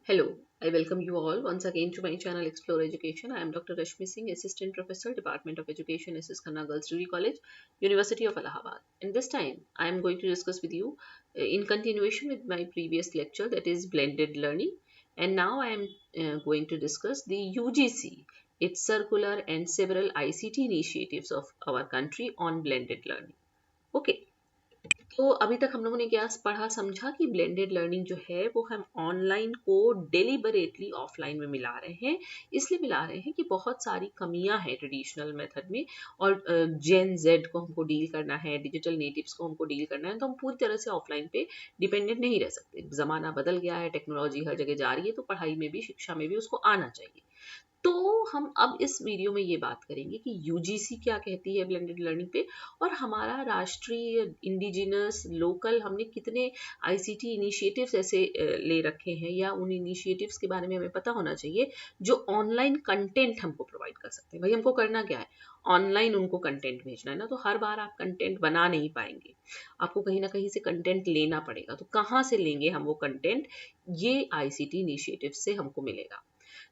Hello, I welcome you all once again to my channel Explore Education. I am Dr. Rashmi Singh, Assistant Professor, Department of Education, SS Khanna Girls Degree College, University of Allahabad. And this time, I am going to discuss with you in continuation with my previous lecture, that is blended learning. And now I am going to discuss the UGC, its circular and several ICT initiatives of our country on blended learning. Okay. तो अभी तक हम लोगों ने क्या पढ़ा समझा कि ब्लेंडेड लर्निंग जो है वो हम ऑनलाइन को डेलिबरेटली ऑफलाइन में मिला रहे हैं। इसलिए मिला रहे हैं कि बहुत सारी कमियां हैं ट्रेडिशनल मेथड में, और जेन जेड को हमको डील करना है, डिजिटल नेटिव्स को हमको डील करना है, तो हम पूरी तरह से ऑफलाइन पे डिपेंडेंट नहीं रह सकते। ज़माना बदल गया है, टेक्नोलॉजी हर जगह जा रही है, तो पढ़ाई में भी, शिक्षा में भी उसको आना चाहिए। तो हम अब इस वीडियो में ये बात करेंगे कि यूजीसी क्या कहती है ब्लेंडेड लर्निंग पे, और हमारा राष्ट्रीय, इंडिजिनस, लोकल हमने कितने आईसीटी इनिशिएटिव्स ऐसे ले रखे हैं, या उन इनिशिएटिव्स के बारे में हमें पता होना चाहिए जो ऑनलाइन कंटेंट हमको प्रोवाइड कर सकते हैं। भाई हमको करना क्या है, ऑनलाइन उनको कंटेंट भेजना है ना, तो हर बार आप कंटेंट बना नहीं पाएंगे, आपको कहीं ना कहीं से कंटेंट लेना पड़ेगा। तो कहाँ से लेंगे हम वो कंटेंट, ये आईसीटी इनिशिएटिव से हमको मिलेगा।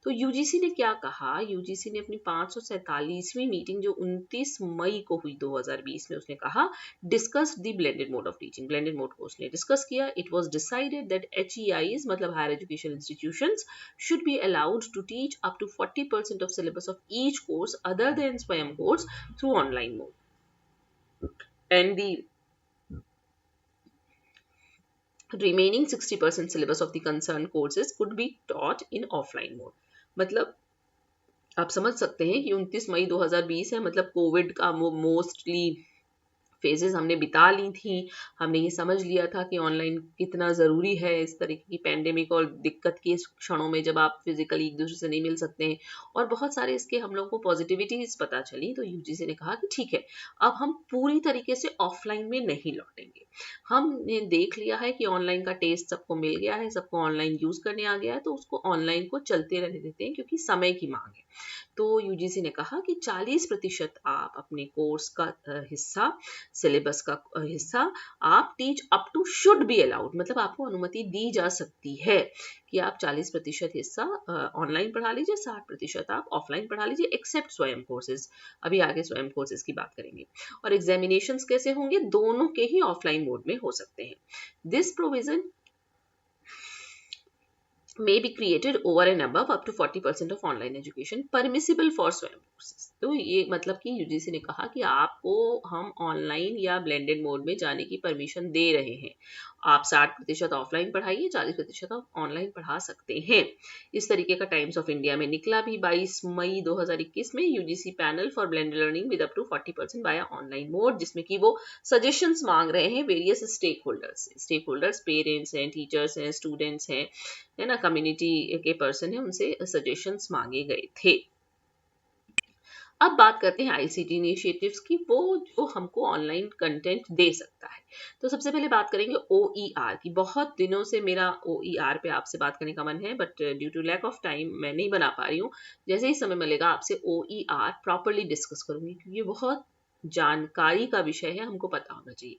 तो यूजीसी ने क्या कहा, यूजीसी ने अपनी 547वीं मीटिंग जो 29 मई को हुई 2020 में, उसने कहा discuss the blended mode of teaching. Blended mode को उसने डिस्कस किया। It was decided that HEIs मतलब higher education institutions should be allowed to teach up to 40% of syllabus of each course other than SWAYAM course through online mode, and the remaining 60% syllabus of the concerned courses could be taught in offline mode। मतलब आप समझ सकते हैं कि 29 मई 2020 है, मतलब Covid का mostly phases हमने बिता ली थी। हमने ये समझ लिया था कि ऑनलाइन कितना ज़रूरी है इस तरीके की पैंडेमिक और दिक्कत के क्षणों में, जब आप फिजिकली एक दूसरे से नहीं मिल सकते हैं, और बहुत सारे इसके हम लोगों को पॉजिटिविटीज पता चली। तो यूजीसी ने कहा कि ठीक है, अब हम पूरी तरीके से ऑफलाइन में नहीं लौटेंगे। हमने देख लिया है कि ऑनलाइन का टेस्ट सबको मिल गया है, सबको ऑनलाइन यूज़ करने आ गया है, तो उसको ऑनलाइन को चलते रहने देते हैं क्योंकि समय की मांग है। तो यूजीसी ने कहा कि 40% आप अपने कोर्स का हिस्सा, सिलेबस का हिस्सा आप teach up to should be allowed, मतलब आपको अनुमति दी जा सकती है कि आप 40% हिस्सा ऑनलाइन पढ़ा लीजिए, 60% आप ऑफलाइन पढ़ा लीजिए, एक्सेप्ट स्वयं कोर्सेज। अभी आगे स्वयं कोर्सेज की बात करेंगे। और एग्जामिनेशंस कैसे होंगे, दोनों के ही ऑफलाइन मोड में हो सकते हैं। This provision may be created over and above up to 40% of online education permissible for स्वयं courses। तो ये मतलब कि यूजीसी ने कहा कि आपको हम ऑनलाइन या ब्लेंडेड मोड में जाने की परमिशन दे रहे हैं। आप 60% ऑफलाइन पढ़ाइए, 40% आप ऑनलाइन पढ़ा सकते हैं। इस तरीके का टाइम्स ऑफ इंडिया में निकला भी 22 मई 2021 में, UGC panel for blended learning with up to 40% by online mode, जिसमें कि वो सजेशंस मांग रहे हैं वेरियस स्टेक होल्डर्स पेरेंट्स हैं, टीचर्स हैं, स्टूडेंट्स हैं, है ना, कम्युनिटी के पर्सन है, उनसे सजेशंस मांगे गए थे। अब बात करते हैं आईसीटी इनिशिएटिव्स की, वो जो हमको ऑनलाइन कंटेंट दे सकता है। तो सबसे पहले बात करेंगे OER की। बहुत दिनों से मेरा OER पे आपसे बात करने का मन है, but due to lack of time मैं नहीं बना पा रही हूँ। जैसे ही समय मिलेगा आपसे OER प्रॉपरली डिस्कस करूंगी, क्योंकि ये बहुत जानकारी का विषय है, हमको पता होना चाहिए।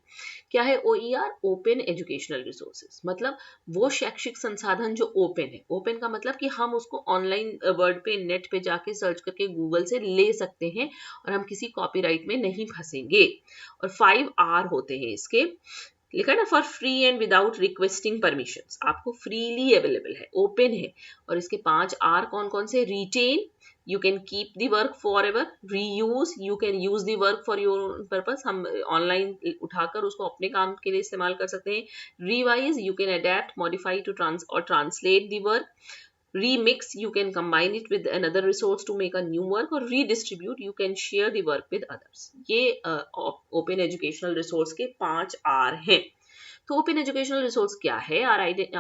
क्या है OER? ओपन एजुकेशनल रिसोर्सेज, मतलब वो शैक्षिक संसाधन जो ओपन है। ओपन का मतलब कि हम उसको ऑनलाइन वर्ड पे, नेट पे जाके सर्च करके गूगल से ले सकते हैं, और हम किसी कॉपीराइट में नहीं फंसेंगे। और 5R होते हैं इसके, लिखा है ना, for free and without requesting permissions, आपको फ्रीली अवेलेबल है, ओपन है। और इसके 5R कौन कौन से? Retain, you can keep the work forever, reuse, you can use the work for your own purpose, हम ऑनलाइन उठाकर उसको अपने काम के लिए इस्तेमाल कर सकते हैं। revise, you can adapt, modify to translate the work। remix, you can combine it with another resource to make a new work। और redistribute, you can share the work with others। ये ओपन एजुकेशनल रिसोर्स के 5R हैं। तो open educational resource क्या है?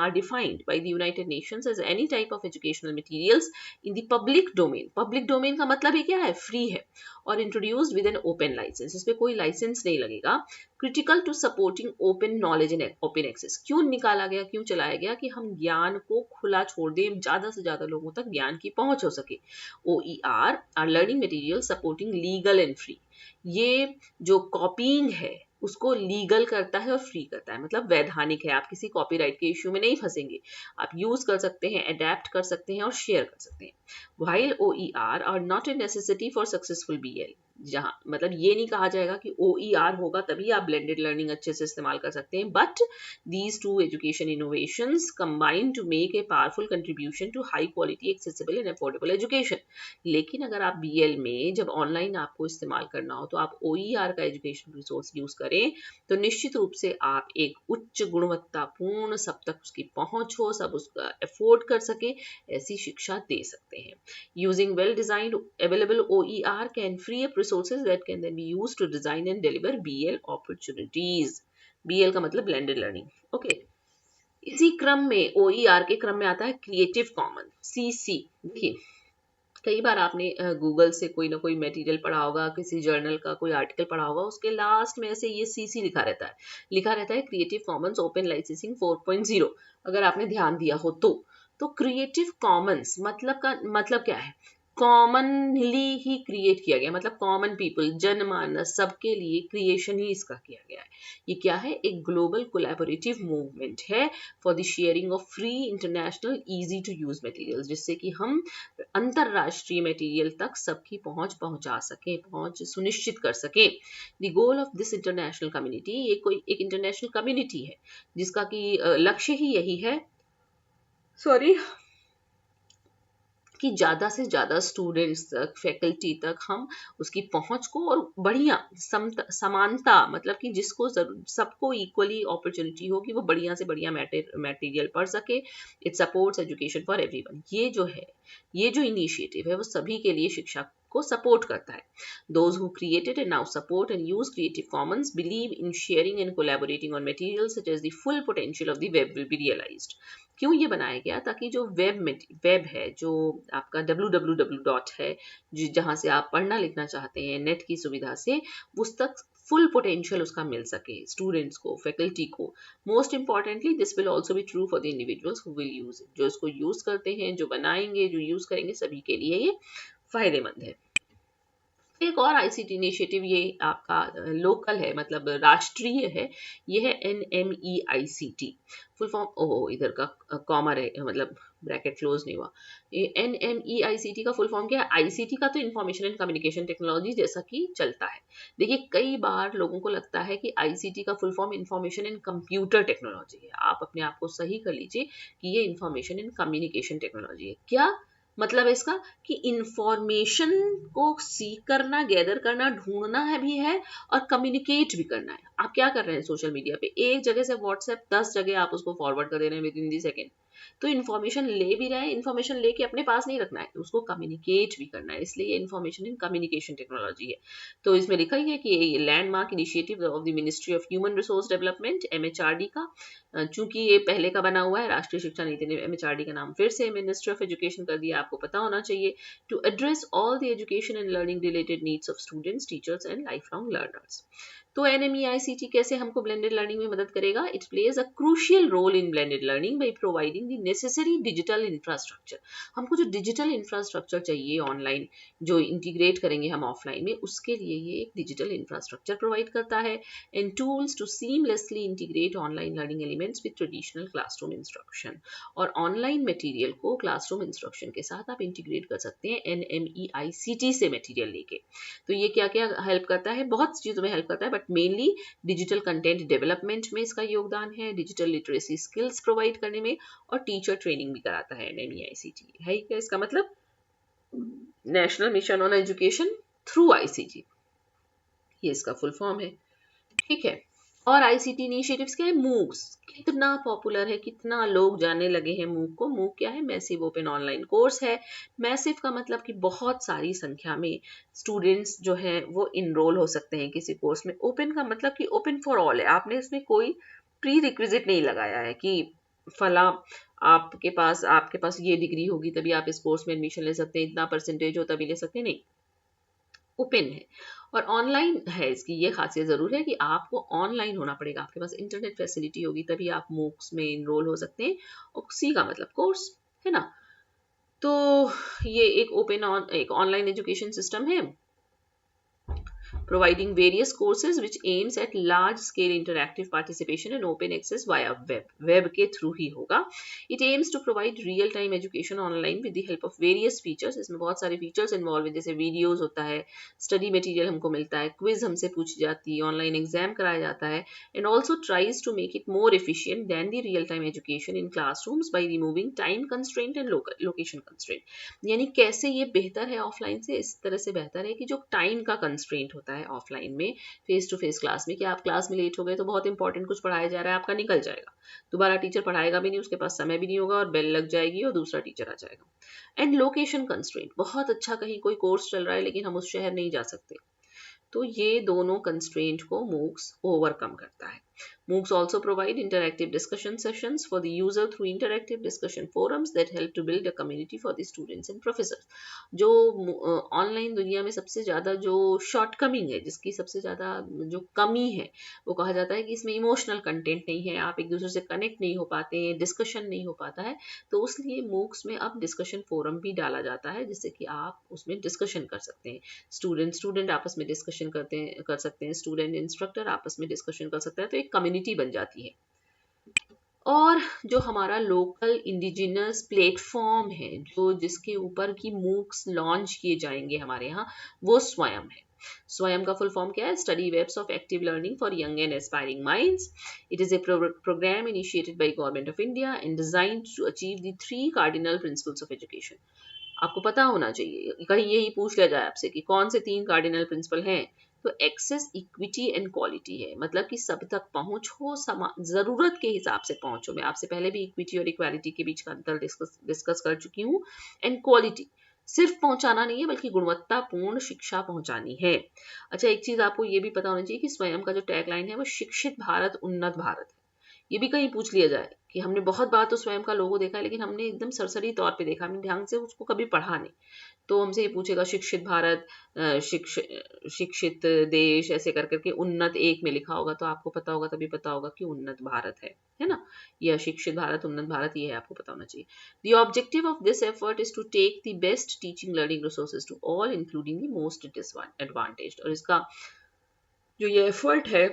are defined by the United Nations as any type of educational materials in the public domain। Public domain का मतलब ही क्या है? फ्री है, और introduced with an open license, इसमें कोई लाइसेंस नहीं लगेगा। Critical to supporting open knowledge and open access. क्यों निकाला गया, क्यों चलाया गया? कि हम ज्ञान को खुला छोड़ दें, ज्यादा से ज्यादा लोगों तक ज्ञान की पहुंच हो सके। OER are learning material supporting legal and free. ये जो कॉपीइंग है उसको लीगल करता है और फ्री करता है, मतलब वैधानिक है, आप किसी कॉपीराइट के इश्यू में नहीं फंसेंगे, आप यूज कर सकते हैं, अडेप्ट कर सकते हैं और शेयर कर सकते हैं। While OER are not a necessity for successful BL, जहां मतलब ये नहीं कहा जाएगा कि OER होगा तभी आप ब्लेंडेड लर्निंग अच्छे से इस्तेमाल कर सकते हैं, but these two education innovations combine to make a powerful contribution to high quality accessible and affordable education। लेकिन अगर आप BL में जब ऑनलाइन आपको इस्तेमाल करना हो तो आप OER का एजुकेशन रिसोर्स यूज करें, तो निश्चित रूप से आप एक उच्च गुणवत्तापूर्ण, सब तक उसकी पहुंच हो, सब उसका अफोर्ड कर सके, ऐसी शिक्षा दे सकते हैं। Using well designed available OER can free up resources that can then be used to design and deliver BL opportunities। BL का मतलब ब्लेंडेड लर्निंग, ओके। इसी क्रम में OER के क्रम में आता है क्रिएटिव कॉमन, CC। देखिए कई बार आपने गूगल से कोई ना कोई मटेरियल पढ़ा होगा, किसी जर्नल का कोई आर्टिकल पढ़ा होगा, उसके लास्ट में ऐसे ये CC लिखा रहता है क्रिएटिव कॉमन्स ओपन लाइसेंसिंग 4.0। अगर आपने ध्यान दिया हो तो क्रिएटिव कॉमन्स मतलब क्या है, कॉमनली ही क्रिएट किया गया, मतलब कॉमन पीपल, जनमानस, सबके लिए क्रिएशन ही इसका किया गया है। ये क्या है, एक ग्लोबल कोलैबोरेटिव मूवमेंट है for the sharing of free international easy to use materials, जिससे कि हम अंतरराष्ट्रीय मटेरियल तक सबकी पहुंचा सकें, पहुंच सुनिश्चित कर सकें। The goal of this international community, ये कोई एक इंटरनेशनल कम्युनिटी है जिसका कि लक्ष्य ही यही है कि ज़्यादा से ज़्यादा स्टूडेंट्स तक, फैकल्टी तक हम उसकी पहुंच को और बढ़िया समानता, मतलब कि जिसको सबको इक्वली अपॉर्चुनिटी हो कि वो बढ़िया से बढ़िया मटेरियल पढ़ सके। It supports education for everyone. ये जो इनिशिएटिव है वो सभी के लिए शिक्षा को सपोर्ट करता है। Those who created and now support and use Creative Commons believe in sharing and collaborating on materials such as the full potential of the web will be realized। क्यों ये बनाया गया, ताकि जो वेब है, जो आपका www. है, जहाँ से आप पढ़ना लिखना चाहते हैं नेट की सुविधा से, उस तक फुल पोटेंशियल उसका मिल सके स्टूडेंट्स को, फैकल्टी को। Most importantly this will also be true for the individuals who will use it. जो इसको यूज करते हैं, जो बनाएंगे, जो यूज करेंगे, सभी के लिए ये फायदेमंद है। एक और ICT इनिशिएटिव, ये आपका लोकल है, मतलब राष्ट्रीय है, ये है NMEICT। फुल फॉर्म, ओहो इधर का कॉमर है, मतलब ब्रैकेट क्लोज नहीं हुआ। ये NMEICT का फुल फॉर्म क्या है? ICT का तो इंफॉर्मेशन एंड कम्युनिकेशन टेक्नोलॉजी जैसा कि चलता है। देखिए कई बार लोगों को लगता है कि ICT का full form information and computer technology है। आप अपने आप को सही कर लीजिए कि ये इंफॉर्मेशन एंड कम्युनिकेशन टेक्नोलॉजी है। क्या मतलब है इसका, कि इंफॉर्मेशन को सीख करना, गैदर करना, ढूंढना है भी है और कम्युनिकेट भी करना है। आप क्या कर रहे हैं सोशल मीडिया पे, एक जगह से व्हाट्सएप 10 जगह आप उसको फॉरवर्ड कर दे रहे हैं विद इन दी सेकेंड। तो इन्फॉर्मेशन ले भी रहे हैं, इन्फॉर्मेशन लेके अपने पास नहीं रखना है, उसको कम्युनिकेट भी करना है, इसलिए ये इन्फॉर्मेशन इन कम्युनिकेशन टेक्नोलॉजी है। तो इसमें लिखा ही है कि ये landmark initiative of the ministry of human resource development MHRD का, चूंकि ये पहले का बना हुआ है, राष्ट्रीय शिक्षा नीति ने MHRD का नाम फिर से मिनिस्ट्री ऑफ एजुकेशन कर दिया, आपको पता होना चाहिए। To address all the education and learning related needs of students, teachers and lifelong learners. तो NMEICT कैसे हमको ब्लेंडेड लर्निंग में मदद करेगा? It plays a crucial role in blended learning by providing the necessary digital infrastructure. हमको जो digital infrastructure चाहिए online, जो इंटीग्रेट करेंगे हम ऑफलाइन में, उसके लिए ये एक डिजिटल इंफ्रास्ट्रक्चर प्रोवाइड करता है, and tools to seamlessly integrate online learning elements with traditional classroom instruction. और ऑनलाइन मटेरियल को क्लासरूम इंस्ट्रक्शन के साथ आप इंटीग्रेट कर सकते हैं NMEICT से मटेरियल लेके। तो ये क्या क्या हेल्प करता है? बहुत चीज़ों में हेल्प करता है, but mainly digital content development में इसका योगदान है, डिजिटल लिटरेसी स्किल्स प्रोवाइड करने में, और टीचर ट्रेनिंग भी कराता है NMEICT। है क्या इसका मतलब? National mission on education through ICT, ये इसका फुल फॉर्म है। ठीक है। और ICT इनिशिएटिव्स क्या है? मूक्स कितना पॉपुलर है, कितना लोग जानने लगे हैं मूक को। मूक क्या है? मैसिव ओपन ऑनलाइन कोर्स है। मैसिव का मतलब कि बहुत सारी संख्या में स्टूडेंट्स जो हैं वो इनरोल हो सकते हैं किसी कोर्स में। ओपन का मतलब कि ओपन फॉर ऑल है, आपने इसमें कोई प्री रिक्विजिट नहीं लगाया है कि फला आपके पास ये डिग्री होगी तभी आप इस कोर्स में एडमिशन ले सकते हैं, इतना परसेंटेज हो तभी ले सकते हैं, नहीं, ओपन है। और ऑनलाइन है, इसकी ये खासियत ज़रूर है कि आपको ऑनलाइन होना पड़ेगा, आपके पास इंटरनेट फैसिलिटी होगी तभी आप मूक्स में इनरोल हो सकते हैं। और सी का मतलब कोर्स है ना। तो ये एक एक ऑनलाइन एजुकेशन सिस्टम है providing various courses which aims at large scale interactive participation and open access via web के through ही होगा. It aims to provide real time education online with the help of various features. इसमें बहुत सारे features involved हैं, जैसे videos होता है, study material हमको मिलता है, quiz हमसे पूछी जाती है, online exam कराया जाता है, and also tries to make it more efficient than the real time education in classrooms by removing time constraint and location constraint. यानी कैसे ये बेहतर है ऑफलाइन से, इस तरह से बेहतर है कि जो टाइम का कंस्ट्रेंट होता है ऑफलाइन में फेस टू फेस क्लास में, कि आप क्लास में लेट हो गए तो बहुत इंपॉर्टेंट कुछ पढ़ाया जा रहा है, आपका निकल जाएगा, दोबारा टीचर पढ़ाएगा भी नहीं, उसके पास समय भी नहीं होगा और बेल लग जाएगी और दूसरा टीचर आ जाएगा. एंड लोकेशन कंस्ट्रेंट, बहुत अच्छा कहीं कोई कोर्स चल रहा है लेकिन हम उस शहर नहीं जा सकते, तो ये दोनों कंस्ट्रेंट को मूक्स ओवरकम करता है. MOOCs also provide interactive discussion sessions for the user through interactive discussion forums that help to build a community for the students and professors. जो ऑनलाइन दुनिया में सबसे ज़्यादा जो शॉर्टकमिंग है, जिसकी सबसे ज़्यादा जो कमी है, वो कहा जाता है कि इसमें इमोशनल कंटेंट नहीं है, आप एक दूसरे से कनेक्ट नहीं हो पाते हैं, डिस्कशन नहीं हो पाता है, तो उसलिए MOOCs में अब डिस्कशन फोरम भी डाला जाता है जिससे कि आप उसमें डिस्कशन कर सकते हैं. स्टूडेंट आपस में डिस्कशन कर सकते हैं, स्टूडेंट इंस्ट्रक्टर आपस में डिस्कशन कर सकते हैं, तो एक कम्युनिटी बन जाती है. और जो हमारा लोकल इंडिजिनस प्लेटफॉर्म है, जो जिसके ऊपर की मूक्स लॉन्च किए जाएंगे हमारे यहाँ, वो स्वयं है. स्वयं का फुल फॉर्म क्या है? Study webs of active learning for young and aspiring minds. It is a program initiated by government of India and designed to achieve the 3 cardinal principles of education. आपको पता होना चाहिए, कहीं यही पूछ लिया जाए आपसे कि कौन से 3 कार्डिनल प्रिंसिपल हैं, तो एक्सेस, इक्विटी एंड क्वालिटी है. मतलब कि सब तक पहुंच हो, जरूरत के हिसाब से पहुंच हो. मैं आपसे पहले भी इक्विटी और इक्वालिटी के बीच का अंतर डिस्कस कर चुकी हूँ. एंड क्वालिटी, सिर्फ पहुंचाना नहीं है बल्कि गुणवत्तापूर्ण शिक्षा पहुंचानी है. अच्छा, एक चीज आपको ये भी पता होना चाहिए कि स्वयं का जो टैगलाइन है वो शिक्षित भारत उन्नत भारत है. ये भी कहीं पूछ लिया जाए कि हमने बहुत बार तो स्वयं का लोगो देखा है लेकिन हमने एकदम सरसरी तौर पे देखा, हमने ढंग से उसको कभी पढ़ा नहीं, तो हमसे ये पूछेगा शिक्षित भारत, शिक्षित देश, ऐसे कर करके उन्नत एक में लिखा होगा, तो आपको पता होगा, तभी पता होगा कि उन्नत भारत है ना. यह शिक्षित भारत उन्नत भारत, ये है, आपको पता होना चाहिए. The objective of this effort is to take the best teaching learning resources to all including the most disadvantaged. और इसका जो ये एफर्ट है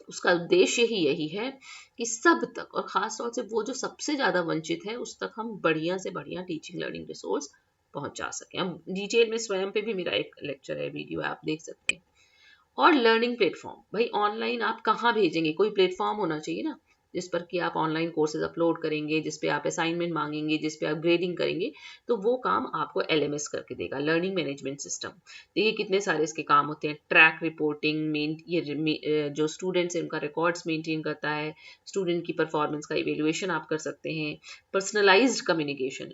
उसका उद्देश्य ही यही है कि सब तक, और खास तौर से वो जो सबसे ज़्यादा वंचित है, उस तक हम बढ़िया से बढ़िया टीचिंग लर्निंग रिसोर्स पहुंचा सकें. हम डिटेल में स्वयं पे भी मेरा एक लेक्चर है, वीडियो है, आप देख सकते हैं. और लर्निंग प्लेटफॉर्म, भाई ऑनलाइन आप कहाँ भेजेंगे, कोई प्लेटफॉर्म होना चाहिए ना जिस पर कि आप ऑनलाइन कोर्सेज अपलोड करेंगे, जिस पे आप असाइनमेंट मांगेंगे, जिस पे आप ग्रेडिंग करेंगे, तो वो काम आपको LMS करके देगा, लर्निंग मैनेजमेंट सिस्टम. देखिए कितने सारे इसके काम होते हैं. ट्रैक रिपोर्टिंग, ये जो स्टूडेंट्स हैं उनका रिकॉर्ड्स मेंटेन करता है, स्टूडेंट की परफॉर्मेंस का इवेल्युएशन आप कर सकते हैं, पर्सनलाइज्ड कम्युनिकेशन,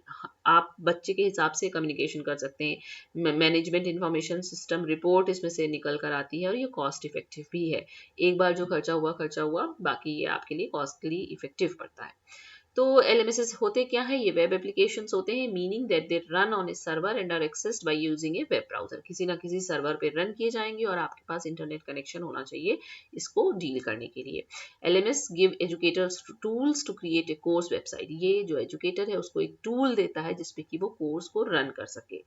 आप बच्चे के हिसाब से कम्युनिकेशन कर सकते हैं, मैनेजमेंट इंफॉर्मेशन सिस्टम रिपोर्ट इसमें से निकल कर आती है, और ये कॉस्ट इफेक्टिव भी है. एक बार जो खर्चा हुआ, बाकी ये आपके लिए कॉस्टली इफेक्टिव पड़ता है. तो LMS होते क्या है? ये वेब एप्लीकेशंस होते हैं, meaning that they run on a server and are accessed by using a web browser. किसी ना किसी सर्वर पे रन किए जाएंगे और आपके पास इंटरनेट कनेक्शन होना चाहिए इसको डील करने के लिए. LMS give educators tools to create a course website. ये जो एजुकेटर है उसको एक टूल देता है जिसपे कि वो कोर्स को रन कर सके.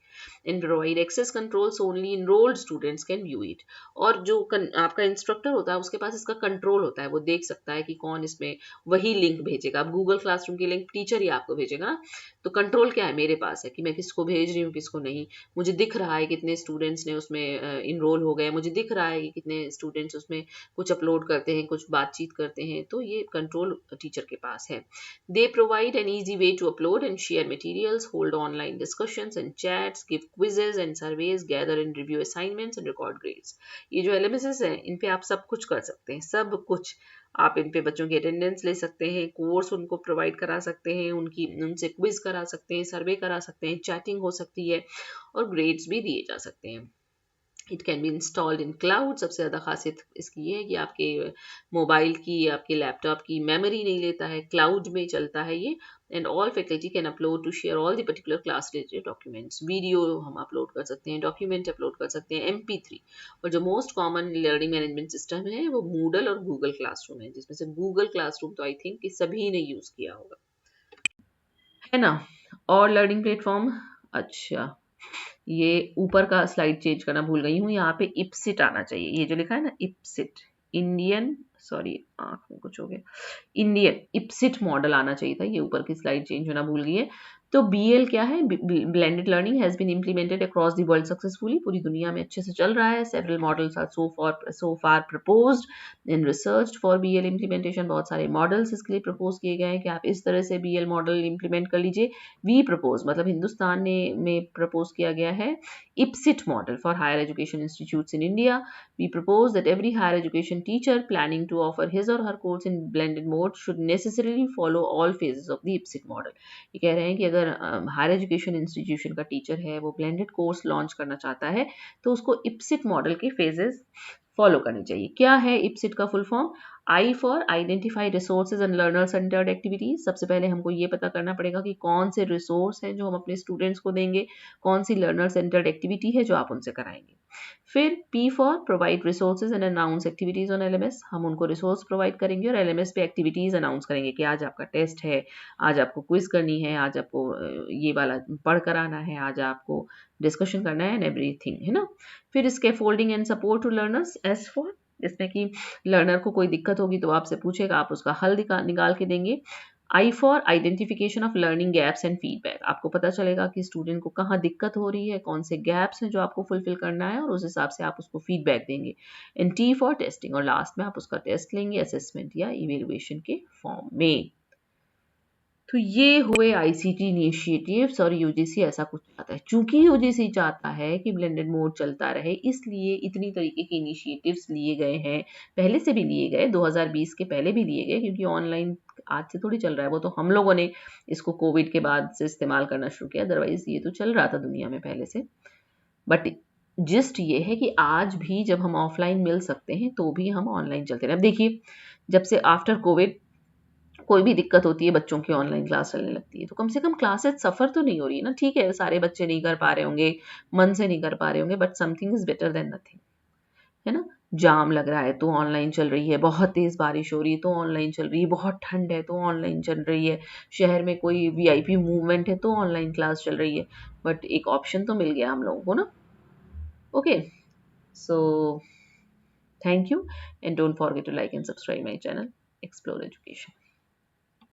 And provide access controls, only enrolled students can view it. और जो आपका इंस्ट्रक्टर होता है उसके पास इसका कंट्रोल होता है, वो देख सकता है कि कौन इसमें वही लिंक भेजेगा. अब गूगल क्लासरूम की लिंक टीचर ही आपको भेजेगा ना, तो कंट्रोल क्या है? मेरे पास है कि मैं किसको भेज रही हूँ, किसको नहीं. मुझे दिख रहा है कितने स्टूडेंट्स ने उसमें इनरोल हो गए, मुझे दिख रहा है कि कितने स्टूडेंट्स उसमें कुछ अपलोड करते हैं, कुछ बातचीत करते हैं, तो ये कंट्रोल टीचर के पास है. They provide an easy way to upload and share materials, hold online discussions and chats, give quizzes and surveys, gather and review assignments and record grades. ये जो LMS हैं, इन पे आप सब कुछ कर सकते हैं, सब कुछ. आप इन पे बच्चों की अटेंडेंस ले सकते हैं, कोर्स उनको प्रोवाइड करा सकते हैं, उनसे क्विज करा सकते हैं, सर्वे करा सकते हैं, चैटिंग हो सकती है, और ग्रेड्स भी दिए जा सकते हैं. It can be installed in cloud. सबसे ज़्यादा खासियत इसकी ये है कि आपके मोबाइल की, आपके लैपटॉप की मेमोरी नहीं लेता है, क्लाउड में चलता है ये. And all faculty can upload to share all the particular class related documents. Video हम अपलोड कर सकते हैं, डॉक्यूमेंट अपलोड कर सकते हैं, MP3. और जो most common learning management system है वो मूडल और गूगल क्लासरूम है, जिसमें से गूगल क्लासरूम तो आई थिंक कि सभी ने यूज़ किया होगा, है ना. और लर्निंग प्लेटफॉर्म, अच्छा, ये ऊपर का स्लाइड चेंज करना भूल गई हूँ, यहाँ पे इप्सिट आना चाहिए, ये जो लिखा है ना इप्सिट, इंडियन, सॉरी आंख में कुछ हो गया, इंडियन इप्सिट मॉडल आना चाहिए था, ये ऊपर की स्लाइड चेंज होना भूल गई है। तो बीएल क्या है, blended learning has been implemented across the world successfully, पूरी दुनिया में अच्छे से चल रहा है। Several models are so far proposed in research for BL implementation, बहुत सारे मॉडल्स इसके लिए प्रपोज किए गए हैं कि आप इस तरह से बीएल मॉडल इम्प्लीमेंट कर लीजिए। वी प्रपोज मतलब हिंदुस्तान ने में प्रपोज किया गया है IPSIT model for higher education institutes in India. We propose that every higher education teacher planning to offer his or her course in blended mode should necessarily follow all phases of the IPSIT model. ये कह रहे हैं कि अगर higher education institution का teacher है, वो blended course launch करना चाहता है, तो उसको IPSIT मॉडल के फेजेस फॉलो करनी चाहिए। क्या है IPSIT का full form? I for identify resources and learner centred activities. सबसे पहले हमको ये पता करना पड़ेगा कि कौन से रिसोर्स हैं जो हम अपने स्टूडेंट्स को देंगे, कौन सी लर्नर सेंटर्ड एक्टिविटी है जो आप उनसे कराएंगे। फिर P for provide resources and announce activities on LMS. हम उनको रिसोर्स प्रोवाइड करेंगे और एलएमएस पे एक्टिविटीज अनाउंस करेंगे कि आज आपका टेस्ट है, आज आपको क्विज करनी है, आज आपको ये वाला पढ़ कर आना है, आज आपको डिस्कशन करना है एंड एवरीथिंग, है ना। फिर scaffolding and support to learners, as for, जिसमें कि लर्नर को कोई दिक्कत होगी तो आपसे पूछेगा, आप उसका हल निकाल के देंगे। I for identification of learning gaps and feedback. आपको पता चलेगा कि स्टूडेंट को कहाँ दिक्कत हो रही है, कौन से गैप्स हैं जो आपको फुलफिल करना है, और उस हिसाब से आप उसको फीडबैक देंगे। एंड टी फॉर टेस्टिंग, और लास्ट में आप उसका टेस्ट लेंगे असेसमेंट या इवेल्युएशन के फॉर्म में। तो ये हुए आईसीटी इनिशिएटिव्स, और यूजीसी ऐसा कुछ चाहता है। चूंकि यूजीसी चाहता है कि ब्लेंडेड मोड चलता रहे, इसलिए इतनी तरीके के इनिशिएटिव्स लिए गए हैं। पहले से भी लिए गए, 2020 के पहले भी लिए गए, क्योंकि ऑनलाइन आज से थोड़ी चल रहा है, वो तो हम लोगों ने इसको कोविड के बाद से इस्तेमाल करना शुरू किया, अदरवाइज ये तो चल रहा था दुनिया में पहले से। बट जिस्ट ये है कि आज भी जब हम ऑफलाइन मिल सकते हैं तो भी हम ऑनलाइन चलते रहे। अब देखिए, जब से आफ्टर कोविड कोई भी दिक्कत होती है, बच्चों की ऑनलाइन क्लास चलने लगती है, तो कम से कम क्लासेस सफ़र तो नहीं हो रही है ना। ठीक है, सारे बच्चे नहीं कर पा रहे होंगे, मन से नहीं कर पा रहे होंगे, but something is better than nothing, है ना। जाम लग रहा है तो ऑनलाइन चल रही है, बहुत तेज़ बारिश हो रही है तो ऑनलाइन चल रही है, बहुत ठंड है तो ऑनलाइन चल रही है, शहर में कोई वीआईपी मूवमेंट है तो ऑनलाइन क्लास चल रही है। बट एक ऑप्शन तो मिल गया हम लोगों को ना। Okay, so thank you, and don't forget to like and subscribe my channel explore education.